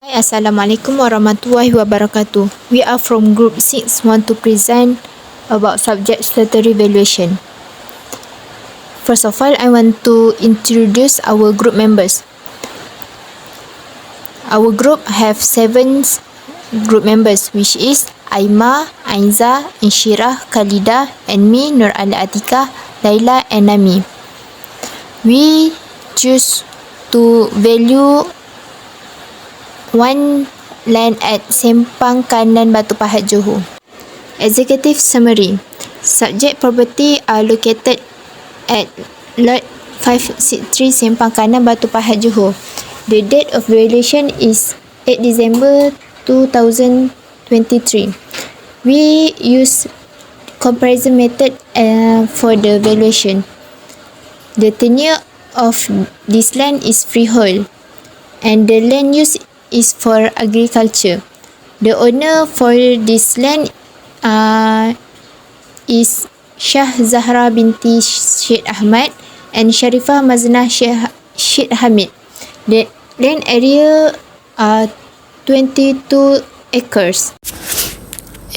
Hi, Assalamualaikum warahmatullahi wabarakatuh. We are from Group 6 want to present about subject statutory valuation. First of all, I want to introduce our group members. Our group have 7 group members, which is Aima, Ainza, Inshirah, Khalida, and me, Nur Ali Atika, Laila, and Nami. We choose to value one land at Sempang Kanan Batu Pahat, Johor. Executive summary. Subject property are located at Lot 563 Sempang Kanan Batu Pahat, Johor. The date of valuation is 8 December 2023. We use comparison method for the valuation. The tenure of this land is freehold, and the land use is for agriculture. The owner for this land is Shah Zahra binti Syed Ahmad and Sharifah Maznah Syed Hamid. The land area are 22 acres.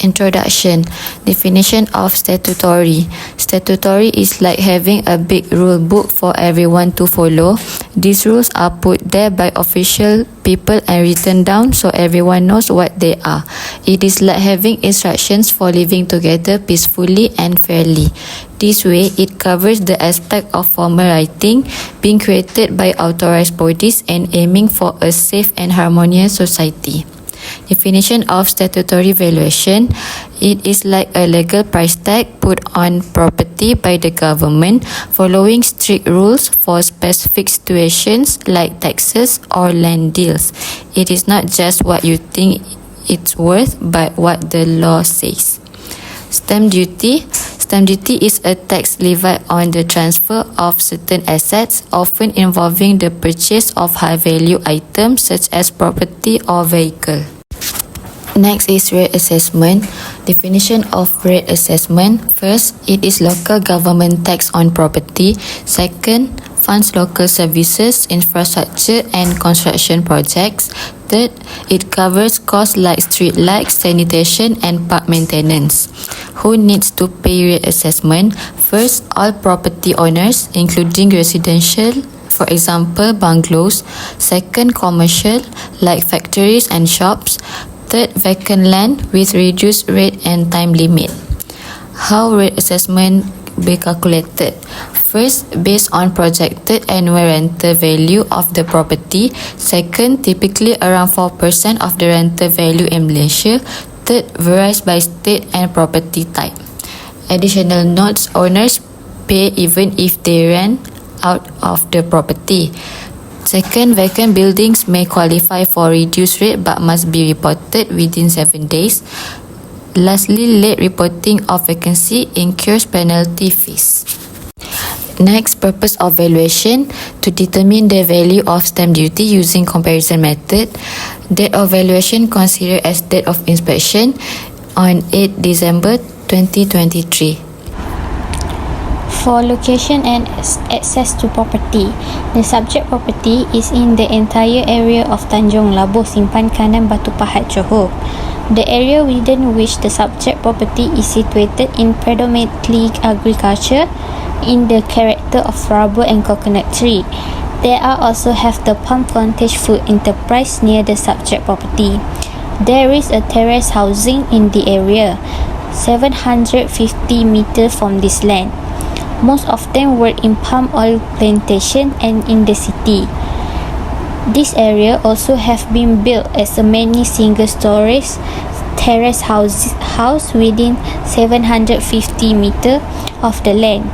Introduction. Definition of statutory. Statutory is like having a big rule book for everyone to follow. These rules are put there by official people and written down so everyone knows what they are. It is like having instructions for living together peacefully and fairly. This way, it covers the aspect of formal writing being created by authorized bodies and aiming for a safe and harmonious society. Definition of statutory valuation. It is like a legal price tag put on property by the government following strict rules for specific situations like taxes or land deals. It is not just what you think it's worth but what the law says. Stamp duty. Stamp duty is a tax levied on the transfer of certain assets, often involving the purchase of high-value items such as property or vehicle. Next is rate assessment. Definition of rate assessment. First, it is local government tax on property. Second, funds local services, infrastructure and construction projects. Third, it covers costs like street lights, sanitation and park maintenance. Who needs to pay rate assessment? First, all property owners, including residential, for example, bungalows. Second, commercial, like factories and shops. Third, vacant land with reduced rate and time limit. How rate assessment be calculated? First, based on projected annual rental value of the property. Second, typically around 4% of the rental value in Malaysia. Third, varies by state and property type. Additional notes, owners pay even if they rent out of the property. Second, vacant buildings may qualify for reduced rate but must be reported within 7 days. Lastly, late reporting of vacancy incurs penalty fees. Next, purpose of valuation. To determine the value of stamp duty using comparison method. Date of valuation considered as date of inspection on 8 December 2023. For location and access to property, the subject property is in the entire area of Tanjung Labuh, Simpan Kanan, Batu Pahat, Johor. The area within which the subject property is situated in predominantly agriculture in the character of rubber and coconut tree. There are also have the palm plantage food enterprise near the subject property. There is a terrace housing in the area, 750 meters from this land. Most of them work in palm oil plantation and in the city. This area also have been built as a many single stories terrace house within 750 meter of the land.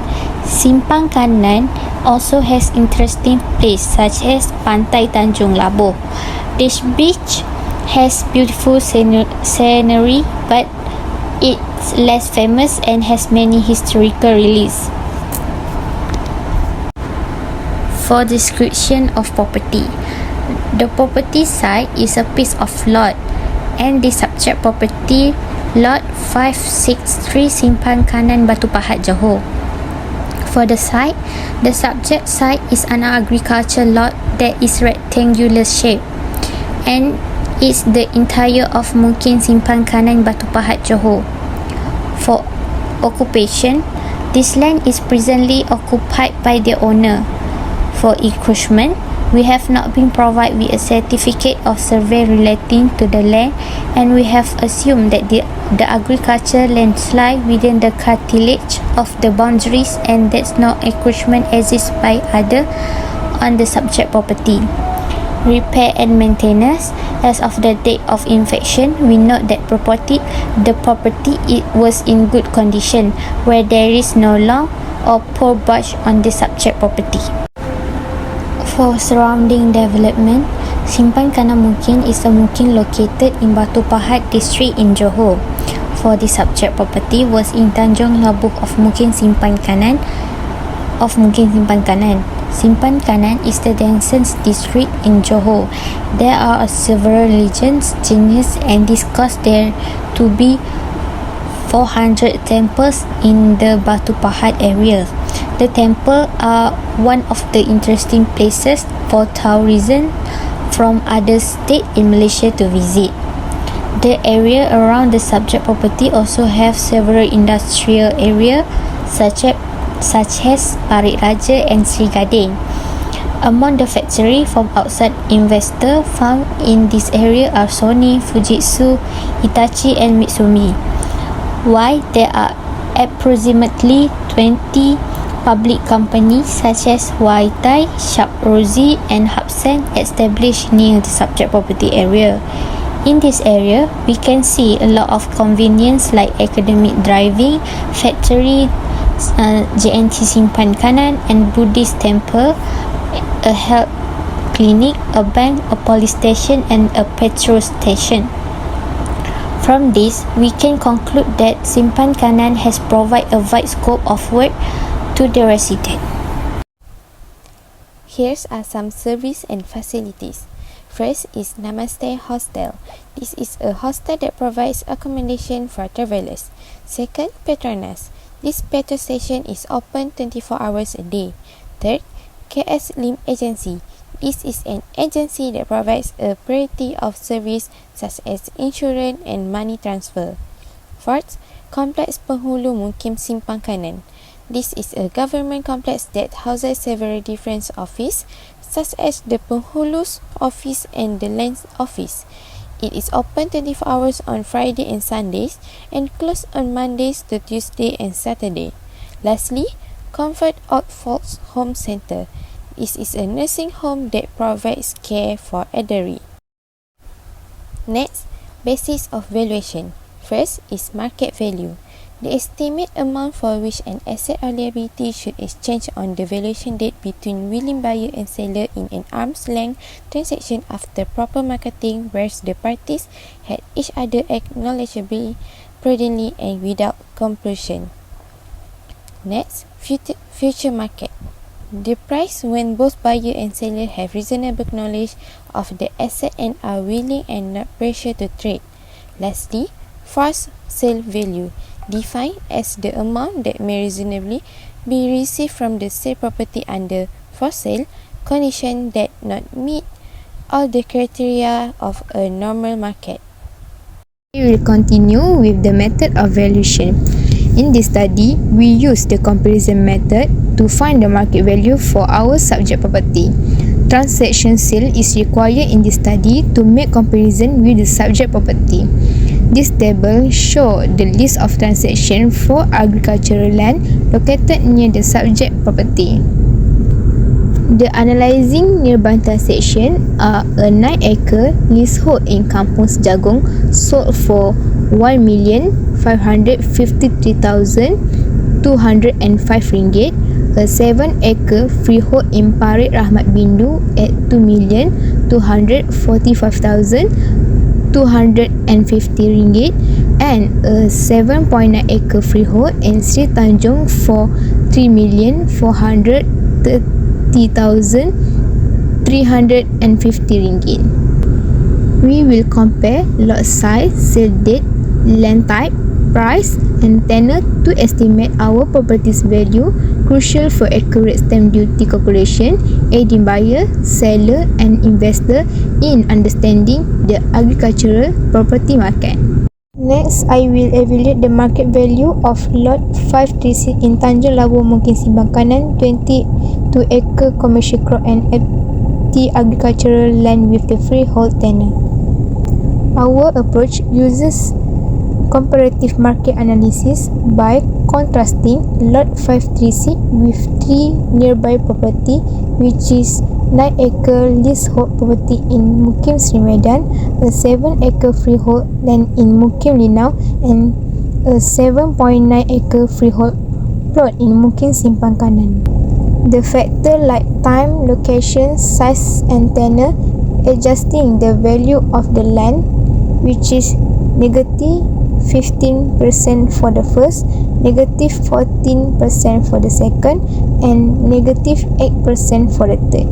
Simpang Kanan also has interesting place such as Pantai Tanjung Labuh. This beach has beautiful scenery but it's less famous and has many historical relics. For description of property, the property site is a piece of lot and the subject property lot 563 Simpang Kanan Batu Pahat, Johor. For the site, the subject site is an agriculture lot that is rectangular shape and is the entire of Mungkin Simpan Kanan Batu Pahat Johor. For occupation, this land is presently occupied by the owner. For encroachment, we have not been provided with a certificate of survey relating to the land, and we have assumed that the agriculture lands lie within the curtilage of the boundaries and that no encroachment exists by other on the subject property. Repair and maintenance. As of the date of inspection, we note that the property it was in good condition, where there is no long or poor brush on the subject property. For surrounding development, Simpan Kanan Mungkin is a Mungkin located in Batu Pahat district in Johor. For the subject property was in Tanjung Labuk of Mungkin Simpan Kanan. Simpan Kanan is the densest district in Johor. There are several religions, genus and discussed there to be 400 temples in the Batu Pahat area. The temple are one of the interesting places for tourism from other states in Malaysia to visit. The area around the subject property also have several industrial areas such as Parit Raja and Sri Gading. Among the factory from outside investor found in this area are Sony, Fujitsu, Hitachi and Mitsumi. While there are approximately 20 public companies such as Waitai, Sharp Rosie and Hubsan established near the subject property area. In this area, we can see a lot of convenience like academic driving, factory, JNT Simpan Kanan and Buddhist temple, a health clinic, a bank, a police station and a petrol station. From this, we can conclude that Simpan Kanan has provided a wide scope of work to the resident. Here are some service and facilities. First is Namaste Hostel. This is a hostel that provides accommodation for travelers. Second, Petronas. This petrol station is open 24 hours a day. Third, KS Lim Agency. This is an agency that provides a variety of service such as insurance and money transfer. Fourth, Complex Penghulu Mungkin Simpan Kanan. This is a government complex that houses several different offices such as the Penghulu's office and the Lands office. It is open 24 hours on Friday and Sundays and closed on Mondays to Tuesday and Saturday. Lastly, Comfort Old Folks Home Centre. This is a nursing home that provides care for elderly. Next, basis of valuation. First is market value. The estimate amount for which an asset or liability should exchange on the valuation date between willing buyer and seller in an arm's length transaction after proper marketing where the parties had each other acknowledgeably, prudently and without compulsion. Next, future market. The price when both buyer and seller have reasonable knowledge of the asset and are willing and not pressure to trade. Lastly, forced sale value, defined as the amount that may reasonably be received from the said property under for sale condition that not meet all the criteria of a normal market. We will continue with the method of valuation. In this study, we use the comparison method to find the market value for our subject property. Transaction sale is required in this study to make comparison with the subject property. This table shows the list of transactions for agricultural land located near the subject property. The analysing nearby transaction are a 9-acre leasehold in Kampung Sejagung sold for RM1,553,205, a 7-acre freehold in Parit Rahmat Bindu at RM2,245,250 and a 7.9-acre freehold in Sri Tanjung for RM3,430,350. We will compare lot size, sale date, land type, price, and tenure to estimate our property's value, crucial for accurate stamp duty calculation, aiding buyer, seller, and investor in understanding the agricultural property market. Next, I will evaluate the market value of Lot 536 in Tanjung Labu, Mungkin Simbang Kanan, 22 acre commercial crop and empty agricultural land with the freehold tenure. Our approach uses comparative market analysis by contrasting Lot 536 with 3 nearby property, which is 9-acre leasehold property in Mukim Sri Medan, a 7-acre freehold land in Mukim Linau, and a 7.9-acre freehold plot in Mukim Simpang Kanan. The factor like time, location, size and tenure, adjusting the value of the land, which is negative 15% for the first, negative 14% for the second, and negative 8% for the third.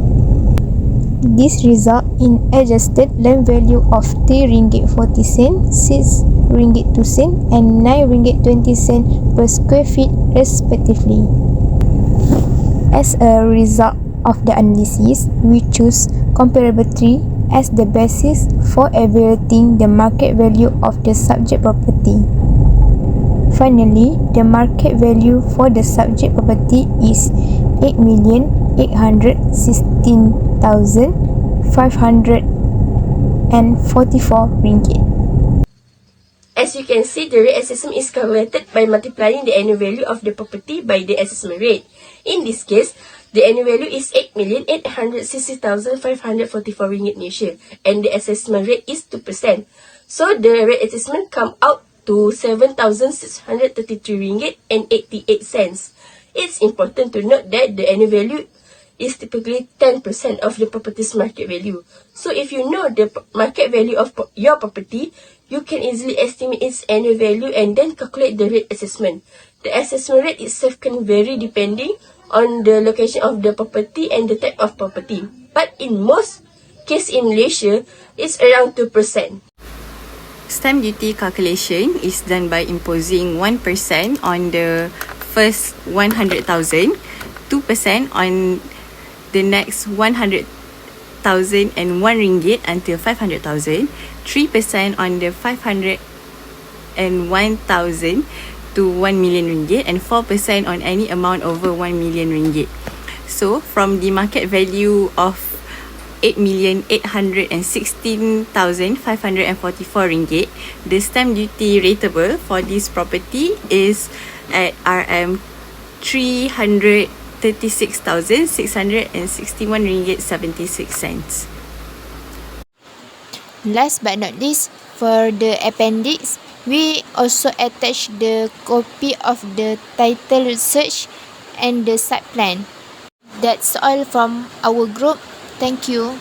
This result in adjusted land value of RM3.40, RM6.02, and RM9.20 per square feet respectively. As a result of the analysis, we choose comparable tree as the basis for evaluating the market value of the subject property. Finally, the market value for the subject property is RM8,816,544. As you can see, the rate assessment is calculated by multiplying the annual value of the property by the assessment rate. In this case, the annual value is RM8,860,544 Malaysia, and the assessment rate is 2%. So the rate assessment come out to RM7,633.88. It's important to note that the annual value is typically 10% of the property's market value. So if you know the market value of your property, you can easily estimate its annual value and then calculate the rate assessment. The assessment rate itself can vary depending on the location of the property and the type of property. But in most cases in Malaysia, it's around 2%. Stamp duty calculation is done by imposing 1% on the first 100,000, 2% on the next 100,000 and RM1 until 500,000, 3% on the 501,000 to RM1 million, and 4% on any amount over RM1 million. So from the market value of RM8,816,544, the stamp duty rateable for this property is at RM336,661.76. Last but not least, for the appendix, we also attach the copy of the title search and the site plan. That's all from our group. Thank you.